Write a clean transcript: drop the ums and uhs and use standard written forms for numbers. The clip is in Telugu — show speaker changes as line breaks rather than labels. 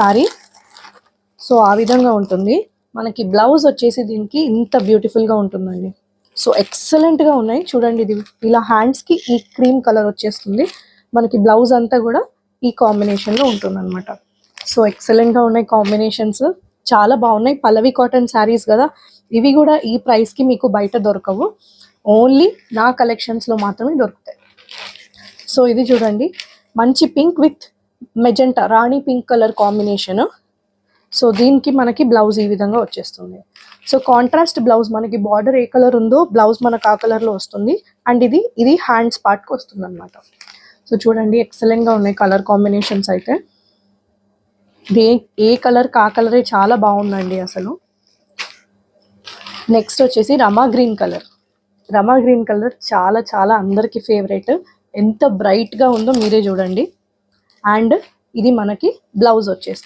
సారీ. సో ఆ విధంగా ఉంటుంది. మనకి బ్లౌజ్ వచ్చేసి దీనికి ఇంత బ్యూటిఫుల్గా ఉంటుందండి. సో ఎక్సలెంట్గా ఉన్నాయి చూడండి. ఇది ఇలా హ్యాండ్స్కి ఈ క్రీమ్ కలర్ వచ్చేస్తుంది. మనకి బ్లౌజ్ అంతా కూడా ఈ కాంబినేషన్లో ఉంటుంది అనమాట. సో ఎక్సలెంట్గా ఉన్నాయి కాంబినేషన్స్, చాలా బాగున్నాయి. పల్లవి కాటన్ శారీస్ కదా, ఇవి కూడా ఈ ప్రైస్కి మీకు బయట దొరకవు, ఓన్లీ నా కలెక్షన్స్లో మాత్రమే దొరుకుతాయి. సో ఇది చూడండి, మంచి pink with magenta, Rani pink colour combination. So దీనికి మనకి బ్లౌజ్ ఈ విధంగా వచ్చేస్తుంది. సో కాంట్రాస్ట్ బ్లౌజ్, మనకి బార్డర్ ఏ కలర్ ఉందో బ్లౌజ్ మనకు ఆ కలర్లో వస్తుంది. అండ్ ఇది హ్యాండ్స్ పార్ట్కి వస్తుంది అనమాట. సో చూడండి ఎక్సలెంట్గా ఉన్నాయి కలర్ కాంబినేషన్స్ అయితే. ఏ కలర్ ఆ కలరే చాలా బాగుందండి అసలు. నెక్స్ట్ వచ్చేసి రమా గ్రీన్ కలర్. రమా గ్రీన్ కలర్ చాలా చాలా అందరికీ ఫేవరెట్. ఎంత బ్రైట్గా ఉందో మీరే చూడండి. అండ్ ఇది మనకి బ్లౌజ్ వచ్చేస్తుంది.